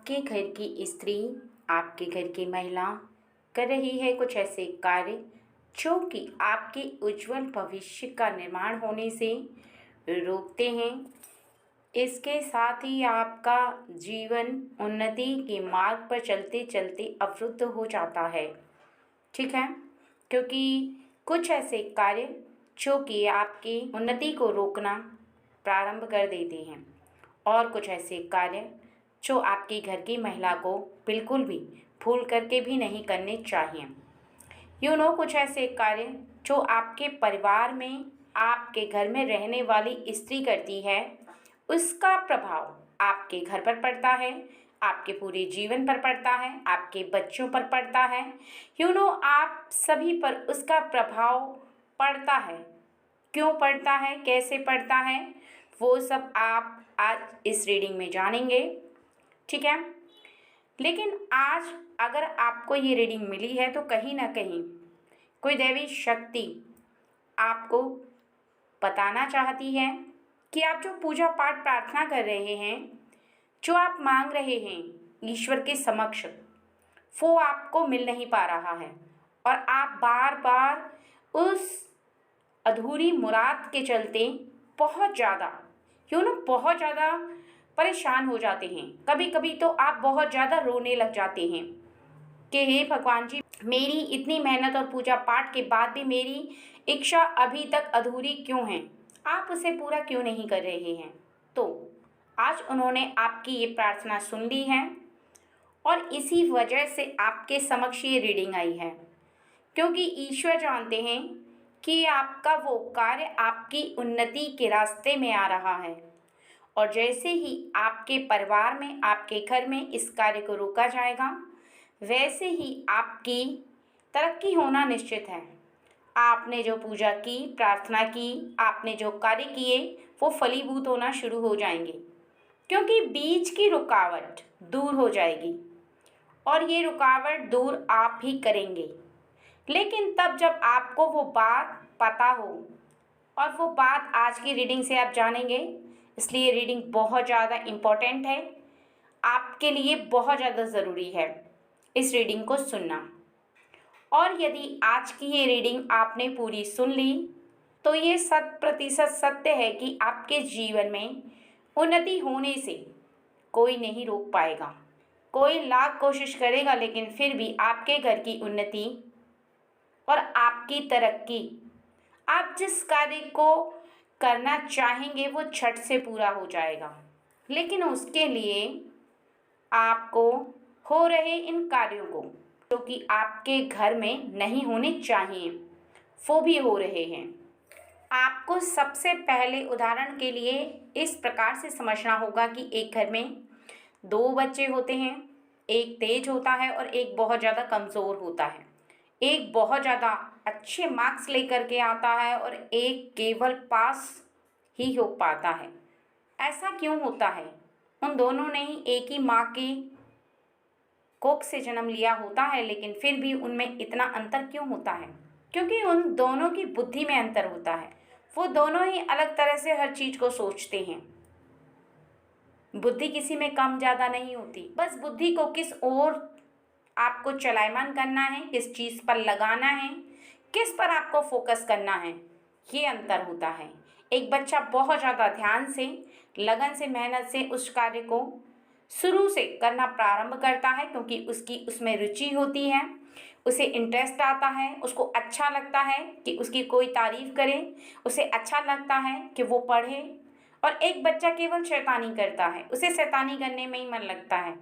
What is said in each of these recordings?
आपके घर की स्त्री, आपके घर की महिला कर रही है कुछ ऐसे कार्य जो कि आपके उज्जवल भविष्य का निर्माण होने से रोकते हैं। इसके साथ ही आपका जीवन उन्नति के मार्ग पर चलते चलते अवरुद्ध हो जाता है। ठीक है, क्योंकि कुछ ऐसे कार्य जो कि आपकी उन्नति को रोकना प्रारंभ कर देते हैं और कुछ ऐसे कार्य जो आपके घर की महिला को बिल्कुल भी भूल करके भी नहीं करने चाहिए। कुछ ऐसे कार्य जो आपके परिवार में, आपके घर में रहने वाली स्त्री करती है, उसका प्रभाव आपके घर पर पड़ता है, आपके पूरे जीवन पर पड़ता है, आपके बच्चों पर पड़ता है। आप सभी पर उसका प्रभाव पड़ता है। क्यों पड़ता है, कैसे पड़ता है, वो सब आप आज इस रीडिंग में जानेंगे। ठीक है, लेकिन आज अगर आपको ये रीडिंग मिली है तो कहीं ना कहीं कोई दैवी शक्ति आपको बताना चाहती है कि आप जो पूजा पाठ प्रार्थना कर रहे हैं, जो आप मांग रहे हैं ईश्वर के समक्ष, वो आपको मिल नहीं पा रहा है और आप बार बार उस अधूरी मुराद के चलते बहुत ज़्यादा बहुत ज़्यादा परेशान हो जाते हैं। कभी कभी तो आप बहुत ज़्यादा रोने लग जाते हैं कि हे भगवान जी, मेरी इतनी मेहनत और पूजा पाठ के बाद भी मेरी इच्छा अभी तक अधूरी क्यों है, आप उसे पूरा क्यों नहीं कर रहे हैं। तो आज उन्होंने आपकी ये प्रार्थना सुन ली है और इसी वजह से आपके समक्ष ये रीडिंग आई है, क्योंकि ईश्वर जानते हैं कि आपका वो कार्य आपकी उन्नति के रास्ते में आ रहा है और जैसे ही आपके परिवार में, आपके घर में इस कार्य को रोका जाएगा, वैसे ही आपकी तरक्की होना निश्चित है। आपने जो पूजा की, प्रार्थना की, आपने जो कार्य किए, वो फलीभूत होना शुरू हो जाएंगे, क्योंकि बीच की रुकावट दूर हो जाएगी और ये रुकावट दूर आप ही करेंगे। लेकिन तब जब आपको वो बात पता हो, और वो बात आज की रीडिंग से आप जानेंगे, इसलिए रीडिंग बहुत ज़्यादा इम्पोर्टेंट है, आपके लिए बहुत ज़्यादा ज़रूरी है इस रीडिंग को सुनना। और यदि आज की ये रीडिंग आपने पूरी सुन ली तो ये 100% सत्य है कि आपके जीवन में उन्नति होने से कोई नहीं रोक पाएगा। कोई लाख कोशिश करेगा लेकिन फिर भी आपके घर की उन्नति और आपकी तरक्की, आप जिस कार्य को करना चाहेंगे वो झट से पूरा हो जाएगा। लेकिन उसके लिए आपको हो रहे इन कार्यों को, जो कि आपके घर में नहीं होने चाहिए, वो भी हो रहे हैं। आपको सबसे पहले उदाहरण के लिए इस प्रकार से समझना होगा कि एक घर में 2 बच्चे होते हैं, एक तेज होता है और एक बहुत ज़्यादा कमज़ोर होता है। एक बहुत ज़्यादा अच्छे मार्क्स लेकर के आता है और एक केवल पास ही हो पाता है। ऐसा क्यों होता है? उन दोनों ने ही एक ही माँ की कोख से जन्म लिया होता है, लेकिन फिर भी उनमें इतना अंतर क्यों होता है? क्योंकि उन दोनों की बुद्धि में अंतर होता है। वो दोनों ही अलग तरह से हर चीज़ को सोचते हैं। बुद्धि किसी में कम ज़्यादा नहीं होती, बस बुद्धि को किस ओर आपको चलायमान करना है, किस चीज़ पर लगाना है, किस पर आपको फोकस करना है, ये अंतर होता है। एक बच्चा बहुत ज़्यादा ध्यान से, लगन से, मेहनत से उस कार्य को शुरू से करना प्रारंभ करता है, क्योंकि उसकी उसमें रुचि होती है, उसे इंटरेस्ट आता है, उसको अच्छा लगता है कि उसकी कोई तारीफ करे, उसे अच्छा लगता है कि वो पढ़े। और एक बच्चा केवल शैतानी करता है, उसे शैतानी करने में ही मन लगता है,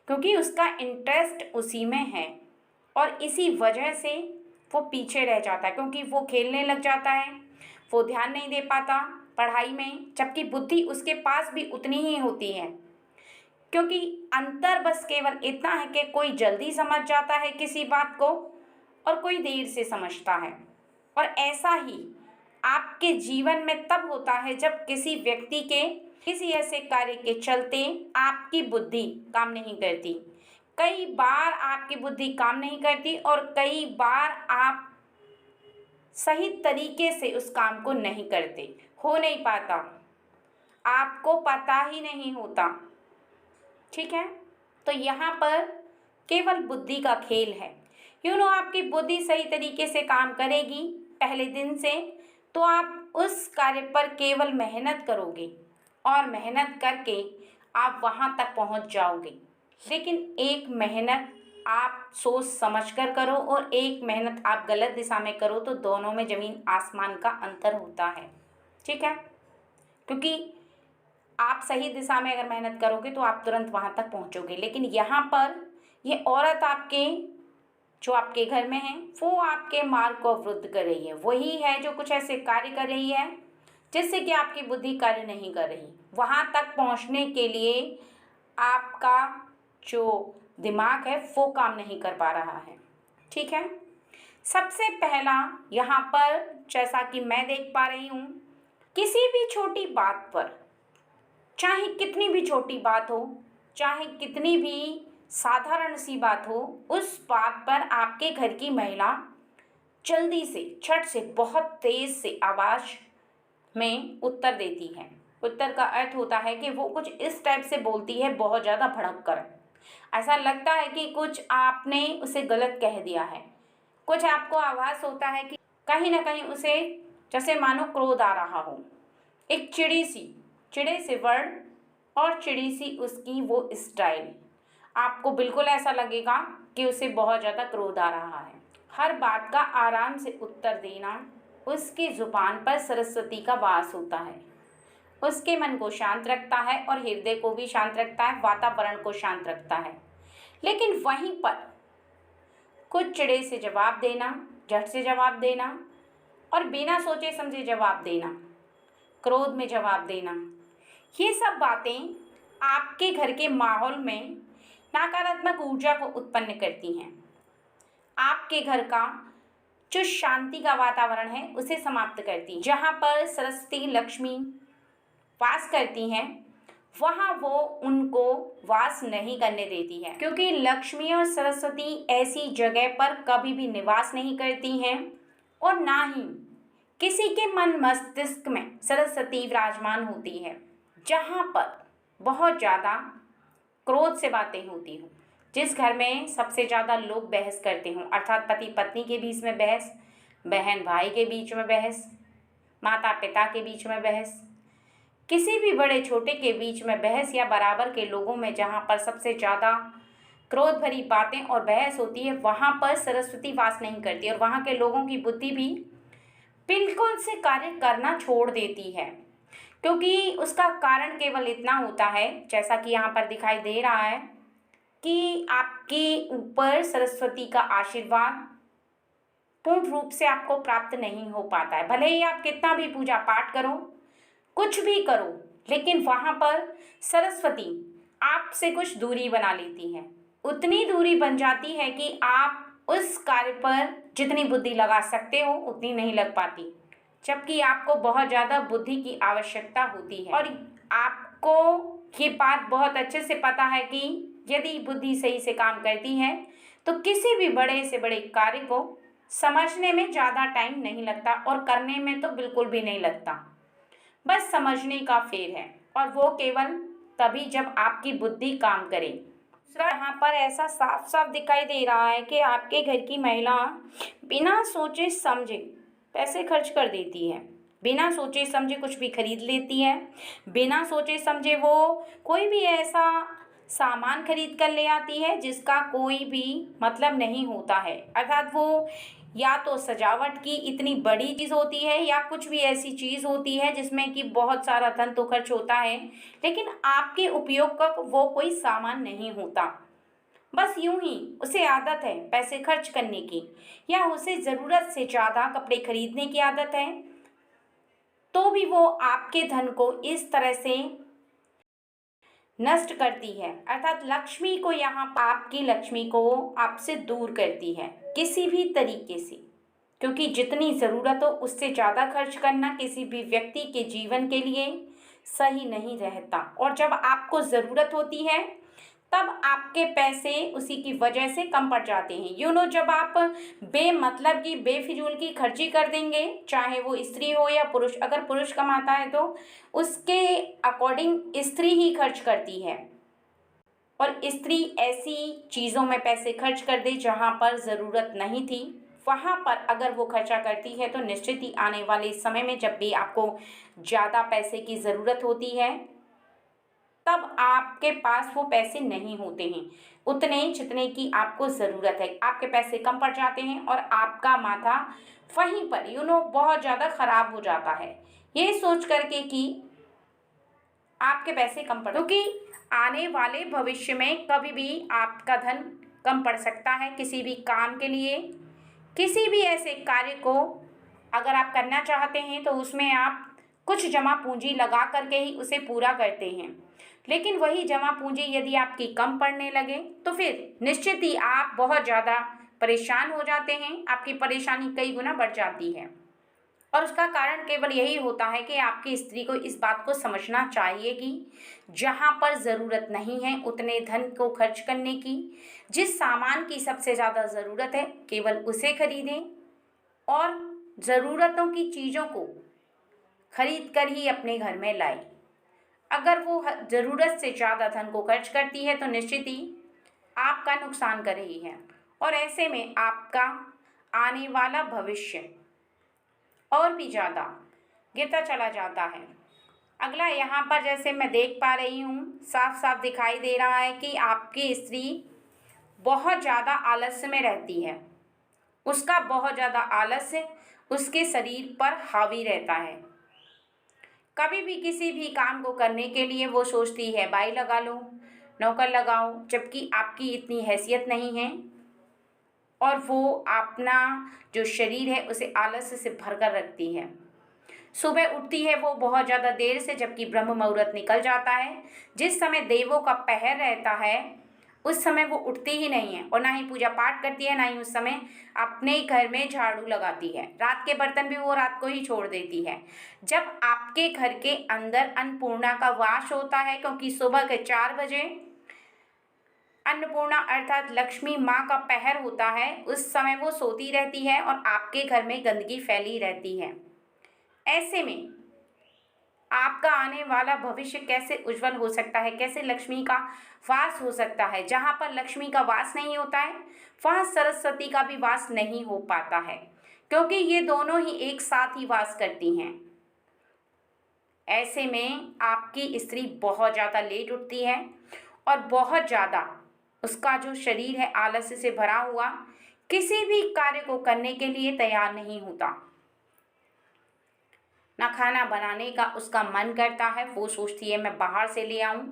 क्योंकि उसका इंटरेस्ट उसी में है और इसी वजह से वो पीछे रह जाता है, क्योंकि वो खेलने लग जाता है, वो ध्यान नहीं दे पाता पढ़ाई में, जबकि बुद्धि उसके पास भी उतनी ही होती है। क्योंकि अंतर बस केवल इतना है कि कोई जल्दी समझ जाता है किसी बात को और कोई देर से समझता है। और ऐसा ही आपके जीवन में तब होता है जब किसी व्यक्ति के किसी ऐसे कार्य के चलते आपकी बुद्धि काम नहीं करती। कई बार आपकी बुद्धि काम नहीं करती और कई बार आप सही तरीके से उस काम को नहीं करते, हो नहीं पाता, आपको पता ही नहीं होता। ठीक है, तो यहाँ पर केवल बुद्धि का खेल है। आपकी बुद्धि सही तरीके से काम करेगी पहले दिन से, तो आप उस कार्य पर केवल मेहनत करोगे और मेहनत करके आप वहाँ तक पहुँच जाओगे। लेकिन एक मेहनत आप सोच समझ कर करो और एक मेहनत आप गलत दिशा में करो, तो दोनों में ज़मीन आसमान का अंतर होता है। ठीक है, क्योंकि आप सही दिशा में अगर मेहनत करोगे तो आप तुरंत वहाँ तक पहुँचोगे। लेकिन यहाँ पर ये औरत आपके जो आपके घर में है वो आपके मार्ग को अवरुद्ध कर रही है। वही है जो कुछ ऐसे कार्य कर रही है जिससे कि आपकी बुद्धि कार्य नहीं कर रही। वहाँ तक पहुँचने के लिए आपका जो दिमाग है वो काम नहीं कर पा रहा है। ठीक है, सबसे पहला यहाँ पर जैसा कि मैं देख पा रही हूँ, किसी भी छोटी बात पर, चाहे कितनी भी छोटी बात हो, चाहे कितनी भी साधारण सी बात हो, उस बात पर आपके घर की महिला जल्दी से, झट से, बहुत तेज से आवाज़ में उत्तर देती है। उत्तर का अर्थ होता है कि वो कुछ इस टाइप से बोलती है, बहुत ज़्यादा भड़क कर। ऐसा लगता है कि कुछ आपने उसे गलत कह दिया है। कुछ आपको आभास होता है कि कहीं ना कहीं उसे जैसे मानो क्रोध आ रहा हो। एक चिड़े से वर्ड और चिड़ी सी उसकी वो स्टाइल, आपको बिल्कुल ऐसा लगेगा कि उसे बहुत ज़्यादा क्रोध आ रहा है। हर बात का आराम से उत्तर देना, उसकी ज़ुबान पर सरस्वती का वास होता है। उसके मन को शांत रखता है और हृदय को भी शांत रखता है, वातावरण को शांत रखता है। लेकिन वहीं पर कुछ चिड़े से जवाब देना, झट से जवाब देना और बिना सोचे समझे जवाब देना, क्रोध में जवाब देना, ये सब बातें आपके घर के माहौल में नकारात्मक ऊर्जा को उत्पन्न करती हैं। आपके घर का जो शांति का वातावरण है उसे समाप्त करती हैं। जहाँ पर सरस्वती लक्ष्मी वास करती हैं वहाँ वो उनको वास नहीं करने देती है, क्योंकि लक्ष्मी और सरस्वती ऐसी जगह पर कभी भी निवास नहीं करती हैं और ना ही किसी के मन मस्तिष्क में सरस्वती विराजमान होती है। जहाँ पर बहुत ज़्यादा क्रोध से बातें होती हों, जिस घर में सबसे ज़्यादा लोग बहस करते हों, अर्थात पति पत्नी के बीच में बहस, बहन भाई के बीच में बहस, माता पिता के बीच में बहस, किसी भी बड़े छोटे के बीच में बहस या बराबर के लोगों में जहाँ पर सबसे ज़्यादा क्रोध भरी बातें और बहस होती है, वहाँ पर सरस्वती वास नहीं करती और वहाँ के लोगों की बुद्धि भी बिल्कुल से कार्य करना छोड़ देती है। क्योंकि उसका कारण केवल इतना होता है, जैसा कि यहाँ पर दिखाई दे रहा है, कि आपके ऊपर सरस्वती का आशीर्वाद पूर्ण रूप से आपको प्राप्त नहीं हो पाता है। भले ही आप कितना भी पूजा पाठ करो, कुछ भी करो, लेकिन वहाँ पर सरस्वती आपसे कुछ दूरी बना लेती है। उतनी दूरी बन जाती है कि आप उस कार्य पर जितनी बुद्धि लगा सकते हो उतनी नहीं लग पाती, जबकि आपको बहुत ज़्यादा बुद्धि की आवश्यकता होती है। और आपको ये बात बहुत अच्छे से पता है कि यदि बुद्धि सही से काम करती है तो किसी भी बड़े से बड़े कार्य को समझने में ज़्यादा टाइम नहीं लगता और करने में तो बिल्कुल भी नहीं लगता। बस समझने का फेर है, और वो केवल तभी जब आपकी बुद्धि काम करे। दूसरा, यहाँ पर ऐसा साफ साफ दिखाई दे रहा है कि आपके घर की महिला बिना सोचे समझे पैसे खर्च कर देती है, बिना सोचे समझे कुछ भी खरीद लेती है, बिना सोचे समझे वो कोई भी ऐसा सामान खरीद कर ले आती है जिसका कोई भी मतलब नहीं होता है। अर्थात वो या तो सजावट की इतनी बड़ी चीज़ होती है या कुछ भी ऐसी चीज़ होती है जिसमें कि बहुत सारा धन तो खर्च होता है, लेकिन आपके उपयोग का वो कोई सामान नहीं होता। बस यूं ही उसे आदत है पैसे खर्च करने की, या उसे ज़रूरत से ज़्यादा कपड़े खरीदने की आदत है, तो भी वो आपके धन को इस तरह से नष्ट करती है। अर्थात लक्ष्मी को यहाँ आपकी लक्ष्मी को आपसे दूर करती है किसी भी तरीके से, क्योंकि जितनी ज़रूरत हो उससे ज़्यादा खर्च करना किसी भी व्यक्ति के जीवन के लिए सही नहीं रहता। और जब आपको ज़रूरत होती है तब आपके पैसे उसी की वजह से कम पड़ जाते हैं। जब आप बेमतलब की बेफिजूल की खर्ची कर देंगे, चाहे वो स्त्री हो या पुरुष, अगर पुरुष कमाता है तो उसके अकॉर्डिंग स्त्री ही खर्च करती है और स्त्री ऐसी चीज़ों में पैसे खर्च कर दे जहाँ पर ज़रूरत नहीं थी, वहाँ पर अगर वो खर्चा करती है तो निश्चित ही आने वाले समय में जब भी आपको ज़्यादा पैसे की ज़रूरत होती है तब आपके पास वो पैसे नहीं होते हैं उतने जितने की आपको ज़रूरत है। आपके पैसे कम पड़ जाते हैं और आपका माथा वहीं पर बहुत ज़्यादा ख़राब हो जाता है, ये सोच करके कि आपके पैसे कम पड़, क्योंकि आने वाले भविष्य में कभी भी आपका धन कम पड़ सकता है। किसी भी काम के लिए, किसी भी ऐसे कार्य को अगर आप करना चाहते हैं तो उसमें आप कुछ जमा पूंजी लगा करके ही उसे पूरा करते हैं, लेकिन वही जमा पूंजी यदि आपकी कम पड़ने लगे तो फिर निश्चित ही आप बहुत ज़्यादा परेशान हो जाते हैं, आपकी परेशानी कई गुना बढ़ जाती है। और उसका कारण केवल यही होता है कि आपकी स्त्री को इस बात को समझना चाहिए कि जहाँ पर ज़रूरत नहीं है उतने धन को खर्च करने की, जिस सामान की सबसे ज़्यादा ज़रूरत है केवल उसे खरीदें और ज़रूरतों की चीज़ों को खरीद कर ही अपने घर में लाएं। अगर वो ज़रूरत से ज़्यादा धन को खर्च करती है तो निश्चित ही आपका नुकसान कर रही है और ऐसे में आपका आने वाला भविष्य और भी ज़्यादा गिरता चला जाता है। अगला यहाँ पर जैसे मैं देख पा रही हूँ, साफ साफ दिखाई दे रहा है कि आपकी स्त्री बहुत ज़्यादा आलस्य में रहती है। उसका बहुत ज़्यादा आलस्य उसके शरीर पर हावी रहता है। कभी भी किसी भी काम को करने के लिए वो सोचती है बाई लगा लो, नौकर लगाओ, जबकि आपकी इतनी हैसियत नहीं है और वो अपना जो शरीर है उसे आलस्य से भर कर रखती है। सुबह उठती है वो बहुत ज़्यादा देर से, जबकि ब्रह्म मुहूर्त निकल जाता है। जिस समय देवों का पहर रहता है उस समय वो उठती ही नहीं है और ना ही पूजा पाठ करती है, ना ही उस समय अपने घर में झाड़ू लगाती है। रात के बर्तन भी वो रात को ही छोड़ देती है। जब आपके घर के अंदर अन्नपूर्णा का वास होता है, क्योंकि सुबह के 4 बजे अन्नपूर्णा अर्थात लक्ष्मी माँ का पहर होता है, उस समय वो सोती रहती है और आपके घर में गंदगी फैली रहती है। ऐसे में आपका आने वाला भविष्य कैसे उज्जवल हो सकता है, कैसे लक्ष्मी का वास हो सकता है। जहाँ पर लक्ष्मी का वास नहीं होता है वहाँ सरस्वती का भी वास नहीं हो पाता है, क्योंकि ये दोनों ही एक साथ ही वास करती हैं। ऐसे में आपकी स्त्री बहुत ज़्यादा लेट उठती है और बहुत ज़्यादा उसका जो शरीर है आलस्य से भरा हुआ किसी भी कार्य को करने के लिए तैयार नहीं होता। ना खाना बनाने का उसका मन करता है, वो सोचती है मैं बाहर से ले आऊं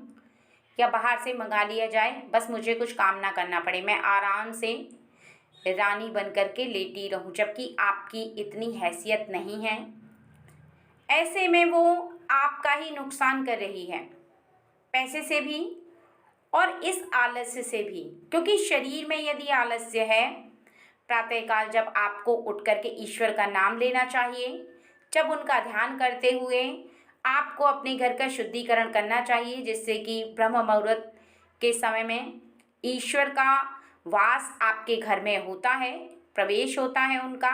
या बाहर से मंगा लिया जाए, बस मुझे कुछ काम ना करना पड़े, मैं आराम से रानी बन कर के लेटी रहूं, जबकि आपकी इतनी हैसियत नहीं है। ऐसे में वो आपका ही नुकसान कर रही है, पैसे से भी और इस आलस्य से भी, क्योंकि शरीर में यदि आलस्य है, प्रातःकाल जब आपको उठ करके ईश्वर का नाम लेना चाहिए, जब उनका ध्यान करते हुए आपको अपने घर का शुद्धिकरण करना चाहिए, जिससे कि ब्रह्म मुहूर्त के समय में ईश्वर का वास आपके घर में होता है, प्रवेश होता है उनका।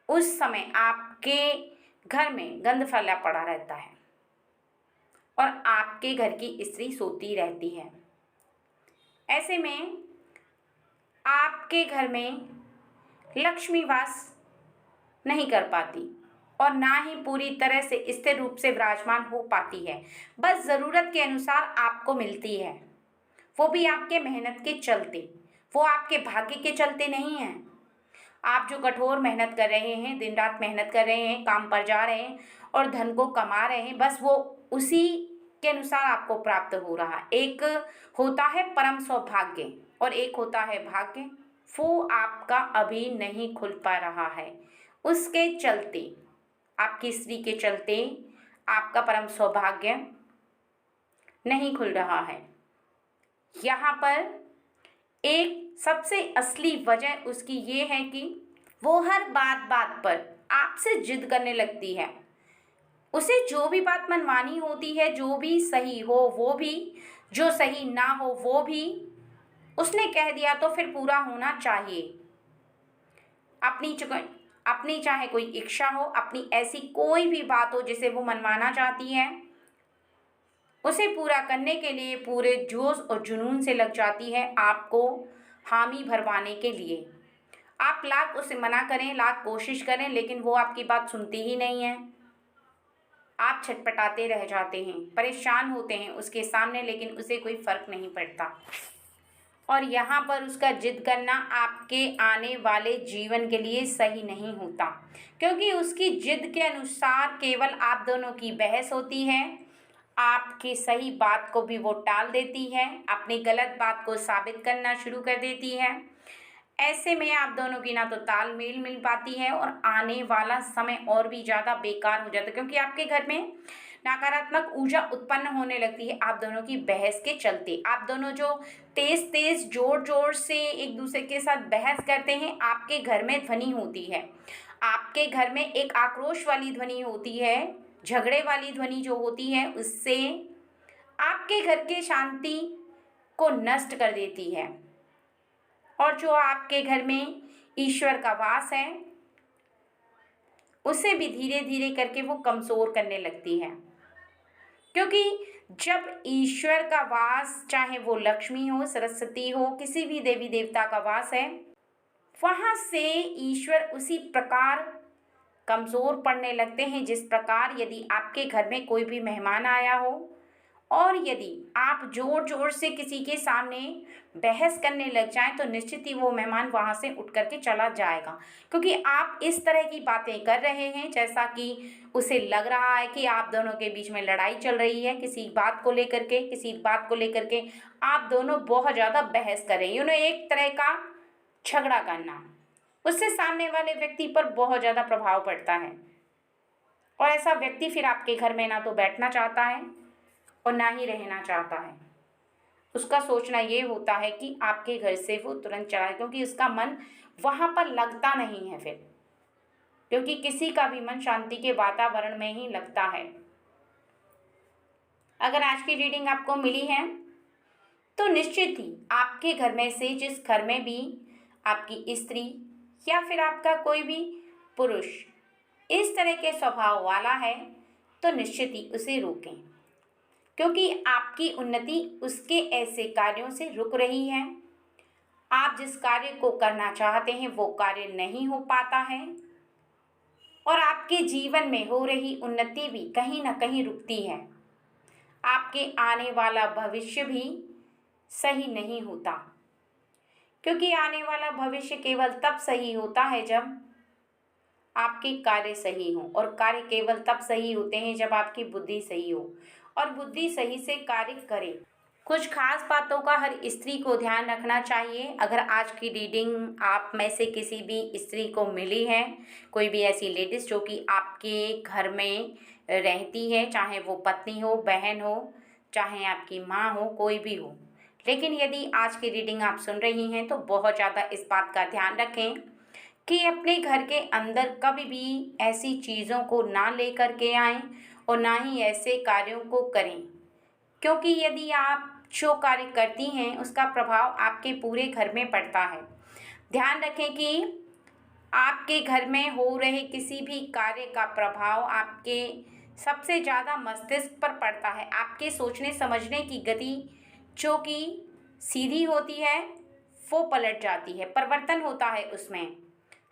उस समय आपके घर में गंध फैला पड़ा रहता है और आपके घर की स्त्री सोती रहती है। ऐसे में आपके घर में लक्ष्मी वास नहीं कर पाती और ना ही पूरी तरह से स्थिर रूप से विराजमान हो पाती है, बस ज़रूरत के अनुसार आपको मिलती है, वो भी आपके मेहनत के चलते, वो आपके भाग्य के चलते नहीं है। आप जो कठोर मेहनत कर रहे हैं, दिन रात मेहनत कर रहे हैं, काम पर जा रहे हैं और धन को कमा रहे हैं, बस वो उसी के अनुसार आपको प्राप्त हो रहा है। एक होता है परम सौभाग्य और एक होता है भाग्य, वो आपका अभी नहीं खुल पा रहा है। उसके चलते, आपकी स्त्री के चलते आपका परम सौभाग्य नहीं खुल रहा है। यहाँ पर एक सबसे असली वजह उसकी ये है कि वो हर बात बात पर आपसे जिद करने लगती है। उसे जो भी बात मनवानी होती है, जो भी सही हो वो भी, जो सही ना हो वो भी, उसने कह दिया तो फिर पूरा होना चाहिए। अपनी चाहे कोई इच्छा हो, अपनी ऐसी कोई भी बात हो जिसे वो मनवाना चाहती है, उसे पूरा करने के लिए पूरे जोश और जुनून से लग जाती है आपको हामी भरवाने के लिए। आप लाख उसे मना करें, लाख कोशिश करें, लेकिन वो आपकी बात सुनती ही नहीं है। आप छटपटाते रह जाते हैं, परेशान होते हैं उसके सामने, लेकिन उसे कोई फ़र्क नहीं पड़ता। और यहाँ पर उसका जिद करना आपके आने वाले जीवन के लिए सही नहीं होता, क्योंकि उसकी जिद के अनुसार केवल आप दोनों की बहस होती है। आपकी सही बात को भी वो टाल देती है, अपनी गलत बात को साबित करना शुरू कर देती है। ऐसे में आप दोनों की ना तो तालमेल मिल पाती है और आने वाला समय और भी ज़्यादा बेकार हो जाता है, क्योंकि आपके घर में नकारात्मक ऊर्जा उत्पन्न होने लगती है आप दोनों की बहस के चलते। आप दोनों जो तेज तेज जोर जोर से एक दूसरे के साथ बहस करते हैं, आपके घर में ध्वनि होती है। आपके घर में एक आक्रोश वाली ध्वनि होती है, झगड़े वाली ध्वनि जो होती है, उससे आपके घर के शांति को नष्ट कर देती है। और जो आपके घर में ईश्वर का वास है, उसे भी धीरे धीरे करके वो कमज़ोर करने लगती है। क्योंकि जब ईश्वर का वास, चाहे वो लक्ष्मी हो, सरस्वती हो, किसी भी देवी देवता का वास है, वहाँ से ईश्वर उसी प्रकार कमज़ोर पड़ने लगते हैं जिस प्रकार यदि आपके घर में कोई भी मेहमान आया हो और यदि आप जोर जोर से किसी के सामने बहस करने लग जाएं, तो निश्चित ही वो मेहमान वहाँ से उठ करके चला जाएगा, क्योंकि आप इस तरह की बातें कर रहे हैं जैसा कि उसे लग रहा है कि आप दोनों के बीच में लड़ाई चल रही है। किसी बात को लेकर के आप दोनों बहुत ज़्यादा बहस कर रहे हैं, एक तरह का झगड़ा करना। उससे सामने वाले व्यक्ति पर बहुत ज़्यादा प्रभाव पड़ता है और ऐसा व्यक्ति फिर आपके घर में ना तो बैठना चाहता है और ना ही रहना चाहता है। उसका सोचना ये होता है कि आपके घर से वो तुरंत चला जाए, क्योंकि उसका मन वहाँ पर लगता नहीं है फिर, क्योंकि किसी का भी मन शांति के वातावरण में ही लगता है। अगर आज की रीडिंग आपको मिली है तो निश्चित ही आपके घर में से जिस घर में भी आपकी स्त्री या फिर आपका कोई भी पुरुष इस तरह के स्वभाव वाला है, तो निश्चित ही उसे रोकें, क्योंकि आपकी उन्नति उसके ऐसे कार्यों से रुक रही है। आप जिस कार्य को करना चाहते हैं वो कार्य नहीं हो पाता है और आपके जीवन में हो रही उन्नति भी कहीं ना कहीं रुकती है। आपके आने वाला भविष्य भी सही नहीं होता, क्योंकि आने वाला भविष्य केवल तब सही होता है जब आपके कार्य सही हो, और कार्य केवल तब सही होते हैं जब आपकी बुद्धि सही हो और बुद्धि सही से कार्य करे। कुछ खास बातों का हर स्त्री को ध्यान रखना चाहिए। अगर आज की रीडिंग आप में से किसी भी स्त्री को मिली है, कोई भी ऐसी लेडीज़ जो कि आपके घर में रहती है, चाहे वो पत्नी हो, बहन हो, चाहे आपकी माँ हो, कोई भी हो, लेकिन यदि आज की रीडिंग आप सुन रही हैं तो बहुत ज़्यादा इस बात का ध्यान रखें कि अपने घर के अंदर कभी भी ऐसी चीज़ों को ना लेकर के आएं और ना ही ऐसे कार्यों को करें, क्योंकि यदि आप जो कार्य करती हैं उसका प्रभाव आपके पूरे घर में पड़ता है। ध्यान रखें कि आपके घर में हो रहे किसी भी कार्य का प्रभाव आपके सबसे ज़्यादा मस्तिष्क पर पड़ता है। आपके सोचने समझने की गति जो कि सीधी होती है वो पलट जाती है, परिवर्तन होता है उसमें।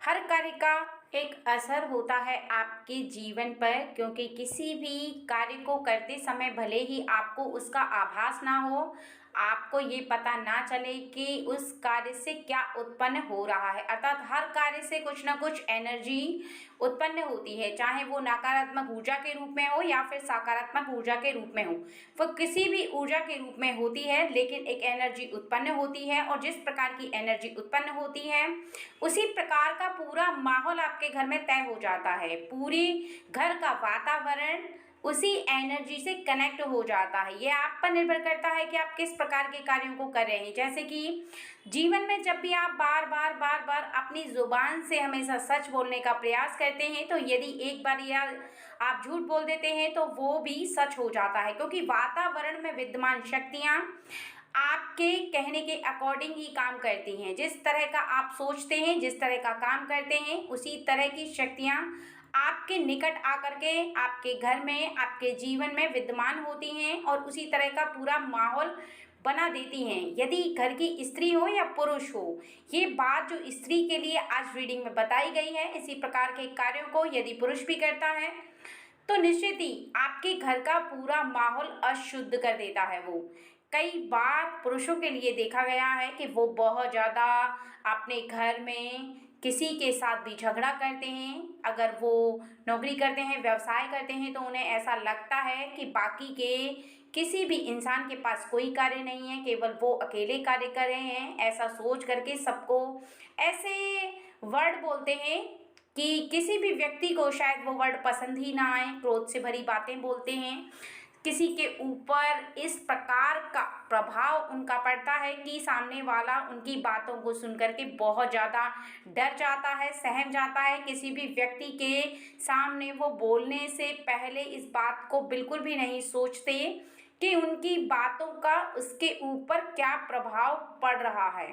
हर कार्य का एक असर होता है आपके जीवन पर, क्योंकि किसी भी कार्य को करते समय भले ही आपको उसका आभास ना हो, आपको ये पता ना चले कि उस कार्य से क्या उत्पन्न हो रहा है, अर्थात हर कार्य से कुछ ना कुछ एनर्जी उत्पन्न होती है, चाहे वो नकारात्मक ऊर्जा के रूप में हो या फिर सकारात्मक ऊर्जा के रूप में हो। वो किसी भी ऊर्जा के रूप में होती है, लेकिन एक एनर्जी उत्पन्न होती है और जिस प्रकार की एनर्जी उत्पन्न होती है उसी प्रकार का पूरा माहौल आपके घर में तय हो जाता है। पूरे घर का वातावरण उसी एनर्जी से कनेक्ट हो जाता है। ये आप पर निर्भर करता है कि आप किस प्रकार के कार्यों को कर रहे हैं। जैसे कि जीवन में जब भी आप बार बार अपनी ज़ुबान से हमेशा सच बोलने का प्रयास करते हैं, तो यदि एक बार या आप झूठ बोल देते हैं तो वो भी सच हो जाता है, क्योंकि वातावरण में विद्यमान शक्तियाँ आपके कहने के अकॉर्डिंग ही काम करती हैं। जिस तरह का आप सोचते हैं, जिस तरह का काम करते हैं, उसी तरह की शक्तियाँ आपके निकट आकर के आपके घर में, आपके जीवन में विद्यमान होती हैं और उसी तरह का पूरा माहौल बना देती हैं। यदि घर की स्त्री हो या पुरुष हो, ये बात जो स्त्री के लिए आज रीडिंग में बताई गई है, इसी प्रकार के कार्यों को यदि पुरुष भी करता है तो निश्चित ही आपके घर का पूरा माहौल अशुद्ध कर देता है। वो कई बार पुरुषों के लिए देखा गया है कि वो बहुत ज़्यादा अपने घर में किसी के साथ भी झगड़ा करते हैं। अगर वो नौकरी करते हैं, व्यवसाय करते हैं, तो उन्हें ऐसा लगता है कि बाकी के किसी भी इंसान के पास कोई कार्य नहीं है, केवल वो अकेले कार्य कर रहे हैं। ऐसा सोच करके सबको ऐसे वर्ड बोलते हैं कि किसी भी व्यक्ति को शायद वो वर्ड पसंद ही ना आए, क्रोध से भरी बातें बोलते हैं। किसी के ऊपर इस प्रकार का प्रभाव उनका पड़ता है कि सामने वाला उनकी बातों को सुनकर के बहुत ज़्यादा डर जाता है, सहम जाता है। किसी भी व्यक्ति के सामने वो बोलने से पहले इस बात को बिल्कुल भी नहीं सोचते कि उनकी बातों का उसके ऊपर क्या प्रभाव पड़ रहा है।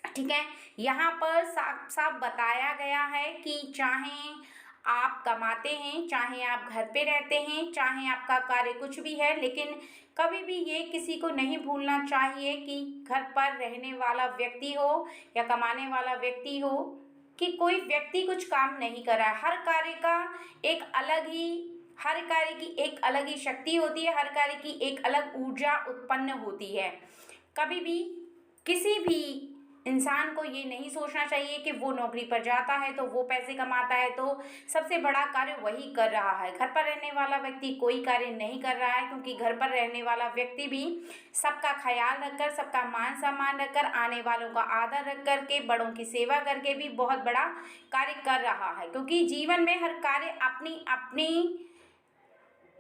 ठीक है, यहाँ पर साफ साफ बताया गया है कि चाहे आप कमाते हैं, चाहे आप घर पे रहते हैं, चाहे आपका कार्य कुछ भी है, लेकिन कभी भी ये किसी को नहीं भूलना चाहिए कि घर पर रहने वाला व्यक्ति हो या कमाने वाला व्यक्ति हो, कि कोई व्यक्ति कुछ काम नहीं कर रहा है। हर कार्य की एक अलग ही शक्ति होती है, हर कार्य की एक अलग ऊर्जा उत्पन्न होती है। कभी भी किसी भी इंसान को ये नहीं सोचना चाहिए कि वो नौकरी पर जाता है तो वो पैसे कमाता है तो सबसे बड़ा कार्य वही कर रहा है। घर पर रहने वाला व्यक्ति कोई कार्य नहीं कर रहा है, क्योंकि घर पर रहने वाला व्यक्ति भी सबका ख्याल रखकर, सबका मान सम्मान रखकर, आने वालों का आदर रख करके, बड़ों की सेवा करके भी बहुत बड़ा कार्य कर रहा है। क्योंकि जीवन में हर कार्य अपनी अपनी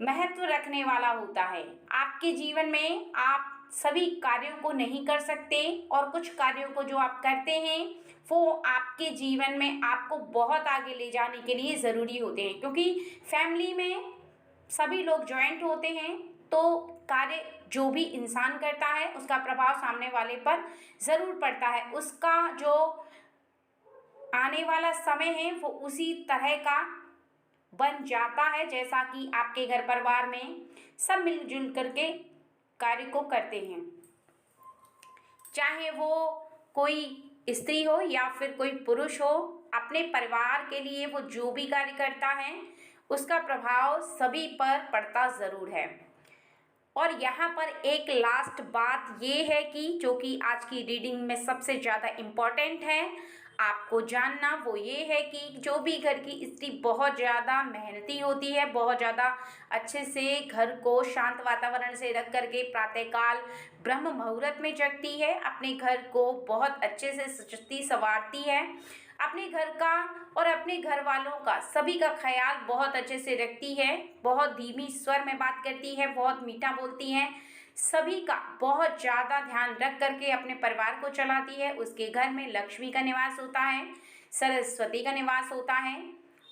महत्व रखने वाला होता है। आपके जीवन में आप सभी कार्यों को नहीं कर सकते, और कुछ कार्यों को जो आप करते हैं वो आपके जीवन में आपको बहुत आगे ले जाने के लिए ज़रूरी होते हैं। क्योंकि फैमिली में सभी लोग जॉइंट होते हैं, तो कार्य जो भी इंसान करता है उसका प्रभाव सामने वाले पर ज़रूर पड़ता है। उसका जो आने वाला समय है वो उसी तरह का बन जाता है, जैसा कि आपके घर परिवार में सब मिलजुल करके कार्य को करते हैं। चाहे वो कोई स्त्री हो या फिर कोई पुरुष हो, अपने परिवार के लिए वो जो भी कार्य करता है उसका प्रभाव सभी पर पड़ता ज़रूर है। और यहाँ पर एक लास्ट बात ये है कि जो कि आज की रीडिंग में सबसे ज़्यादा इम्पॉर्टेंट है आपको जानना, वो ये है कि जो भी घर की स्त्री बहुत ज़्यादा मेहनती होती है, बहुत ज़्यादा अच्छे से घर को शांत वातावरण से रख करके प्रातःकाल ब्रह्म मुहूर्त में जगती है, अपने घर को बहुत अच्छे से सजती संवारती है, अपने घर का और अपने घर वालों का सभी का ख्याल बहुत अच्छे से रखती है, बहुत धीमी स्वर में बात करती है, बहुत मीठा बोलती है, सभी का बहुत ज़्यादा ध्यान रख करके अपने परिवार को चलाती है। उसके घर में लक्ष्मी का निवास होता है, सरस्वती का निवास होता है,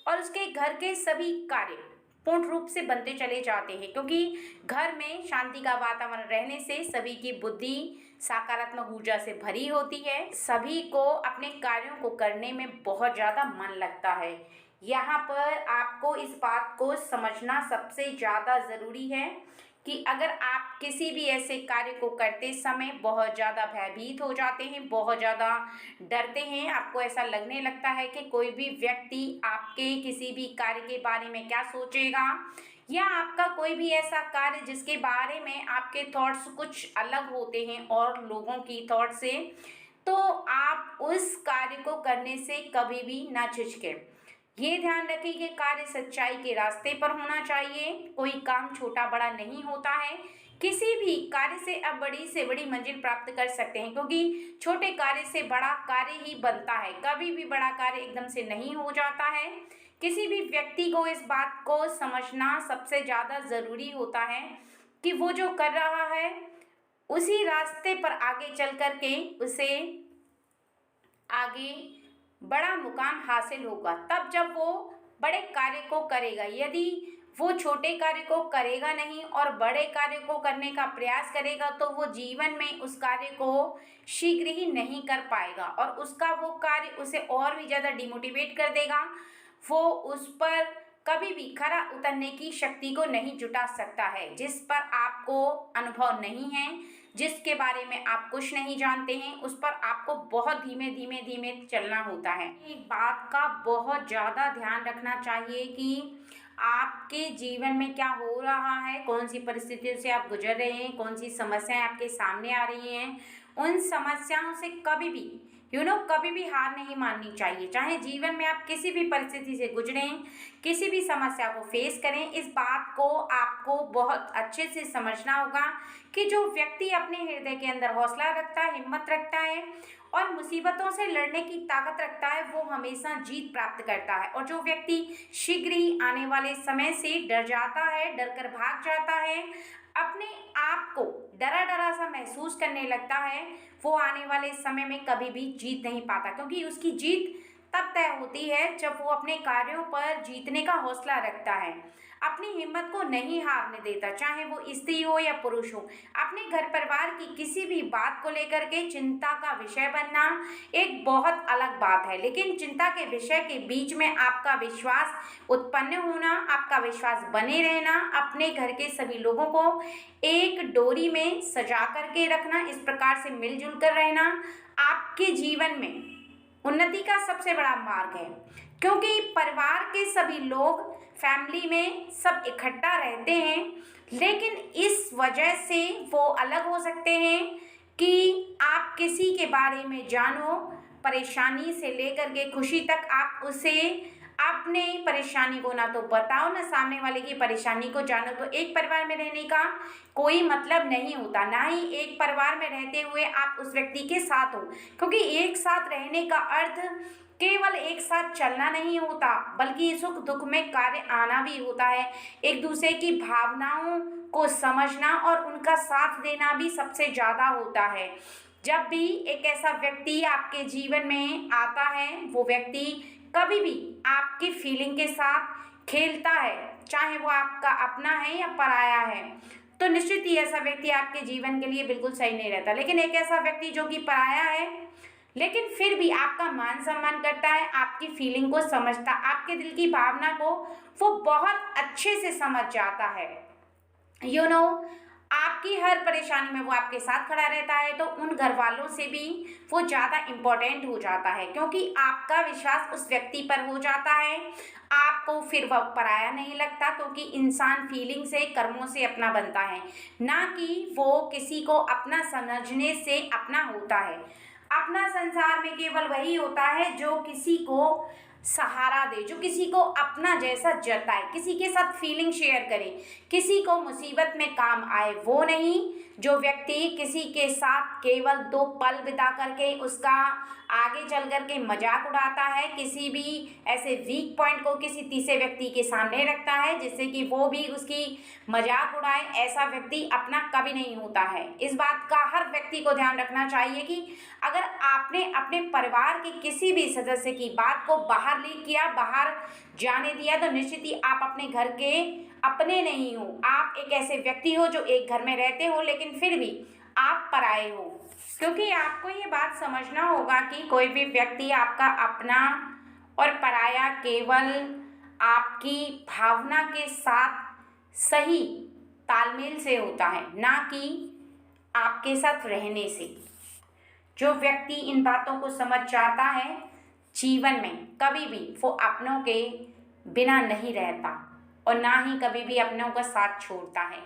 और उसके घर के सभी कार्य पूर्ण रूप से बनते चले जाते हैं। क्योंकि घर में शांति का वातावरण रहने से सभी की बुद्धि सकारात्मक ऊर्जा से भरी होती है, सभी को अपने कार्यों को करने में बहुत ज़्यादा मन लगता है। यहाँ पर आपको इस बात को समझना सबसे ज़्यादा ज़रूरी है कि अगर आप किसी भी ऐसे कार्य को करते समय बहुत ज़्यादा भयभीत हो जाते हैं, बहुत ज़्यादा डरते हैं, आपको ऐसा लगने लगता है कि कोई भी व्यक्ति आपके किसी भी कार्य के बारे में क्या सोचेगा, या आपका कोई भी ऐसा कार्य जिसके बारे में आपके थॉट्स कुछ अलग होते हैं और लोगों की थॉट से, तो आप उस कार्य को करने से कभी भी ना झिझकें। ये ध्यान रखें कि कार्य सच्चाई के रास्ते पर होना चाहिए। कोई काम छोटा बड़ा नहीं होता है, किसी भी कार्य से आप बड़ी से बड़ी मंजिल प्राप्त कर सकते हैं, क्योंकि छोटे कार्य से बड़ा कार्य ही बनता है। कभी भी बड़ा कार्य एकदम से नहीं हो जाता है। किसी भी व्यक्ति को इस बात को समझना सबसे ज़्यादा ज़रूरी होता है कि वो जो कर रहा है उसी रास्ते पर आगे चल कर के उसे आगे बड़ा मुकाम हासिल होगा, तब जब वो बड़े कार्य को करेगा। यदि वो छोटे कार्य को करेगा नहीं और बड़े कार्य को करने का प्रयास करेगा, तो वो जीवन में उस कार्य को शीघ्र ही नहीं कर पाएगा, और उसका वो कार्य उसे और भी ज़्यादा डिमोटिवेट कर देगा। वो उस पर कभी भी खरा उतरने की शक्ति को नहीं जुटा सकता है। जिस पर आपको अनुभव नहीं है, जिसके बारे में आप कुछ नहीं जानते हैं, उस पर आपको बहुत धीमे धीमे धीमे चलना होता है। एक बात का बहुत ज़्यादा ध्यान रखना चाहिए कि आपके जीवन में क्या हो रहा है, कौन सी परिस्थितियों से आप गुजर रहे हैं, कौन सी समस्याएं आपके सामने आ रही हैं। उन समस्याओं से कभी भी कभी भी हार नहीं माननी चाहिए। चाहे जीवन में आप किसी भी परिस्थिति से गुजरें, किसी भी समस्या को फेस करें, इस बात को आपको बहुत अच्छे से समझना होगा कि जो व्यक्ति अपने हृदय के अंदर हौसला रखता है, हिम्मत रखता है और मुसीबतों से लड़ने की ताकत रखता है, वो हमेशा जीत प्राप्त करता है। और जो व्यक्ति शीघ्र ही आने वाले समय से डर जाता है, डर कर भाग जाता है, अपने आप को डरा डरा सा महसूस करने लगता है, वो आने वाले समय में कभी भी जीत नहीं पाता। क्योंकि उसकी जीत तब तय होती है जब वो अपने कार्यों पर जीतने का हौसला रखता है, अपनी हिम्मत को नहीं हारने देता, चाहे वो स्त्री हो या पुरुष हो। अपने घर परिवार की किसी भी बात को लेकर के चिंता का विषय बनना एक बहुत अलग बात है, लेकिन चिंता के विषय के बीच में आपका विश्वास उत्पन्न होना, आपका विश्वास बने रहना, अपने घर के सभी लोगों को एक डोरी में सजा करके रखना, इस प्रकार से मिलजुल कर रहना आपके जीवन में उन्नति का सबसे बड़ा मार्ग है। क्योंकि परिवार के सभी लोग फैमिली में सब इकट्ठा रहते हैं, लेकिन इस वजह से वो अलग हो सकते हैं कि आप किसी के बारे में जानो, परेशानी से लेकर के खुशी तक आप उसे अपने परेशानी को ना तो बताओ, ना सामने वाले की परेशानी को जानो। तो एक परिवार में रहने का कोई मतलब नहीं होता, ना ही एक परिवार में रहते हुए आप उस व्यक्ति के साथ हो। क्योंकि एक साथ रहने का अर्थ केवल एक साथ चलना नहीं होता, बल्कि सुख दुख में कार्य आना भी होता है। एक दूसरे की भावनाओं को समझना और उनका साथ देना भी सबसे ज़्यादा होता है। जब भी एक ऐसा व्यक्ति आपके जीवन में आता है, वो व्यक्ति कभी भी आपकी फीलिंग के साथ खेलता है, चाहे वो आपका अपना है या पराया है, तो निश्चित ही ऐसा व्यक्ति आपके जीवन के लिए बिल्कुल सही नहीं रहता। लेकिन एक ऐसा व्यक्ति जो कि पराया है, लेकिन फिर भी आपका मान सम्मान करता है, आपकी फीलिंग को समझता, आपके दिल की भावना को वो बहुत अच्छे से समझ जाता है। आपकी हर परेशानी में वो आपके साथ खड़ा रहता है, तो उन घर वालों से भी वो ज़्यादा इम्पोर्टेंट हो जाता है। क्योंकि आपका विश्वास उस व्यक्ति पर हो जाता है, आपको फिर वह पराया नहीं लगता। क्योंकि इंसान फीलिंग से, कर्मों से अपना बनता है, ना कि वो किसी को अपना समझने से अपना होता है। अपना संसार में केवल वही होता है जो किसी को सहारा दे, जो किसी को अपना जैसा जताए, किसी के साथ फीलिंग शेयर करे, किसी को मुसीबत में काम आए, वो नहीं। जो व्यक्ति किसी के साथ केवल 2 पल बिता करके उसका आगे चल करके मजाक उड़ाता है, किसी भी ऐसे वीक पॉइंट को किसी तीसरे व्यक्ति के सामने रखता है जिससे कि वो भी उसकी मजाक उड़ाए, ऐसा व्यक्ति अपना कभी नहीं होता है। इस बात का हर व्यक्ति को ध्यान रखना चाहिए कि अगर आपने अपने परिवार के किसी भी सदस्य की बात को बाहर लीक किया, बाहर जाने दिया, तो निश्चित ही आप अपने घर के अपने नहीं हो। आप एक ऐसे व्यक्ति हो जो एक घर में रहते हो, लेकिन फिर भी आप पराए हो। क्योंकि आपको ये बात समझना होगा कि कोई भी व्यक्ति आपका अपना और पराया केवल आपकी भावना के साथ सही तालमेल से होता है, ना कि आपके साथ रहने से। जो व्यक्ति इन बातों को समझ जाता है, जीवन में कभी भी वो अपनों के बिना नहीं रहता और ना ही कभी भी अपनों का साथ छोड़ता है।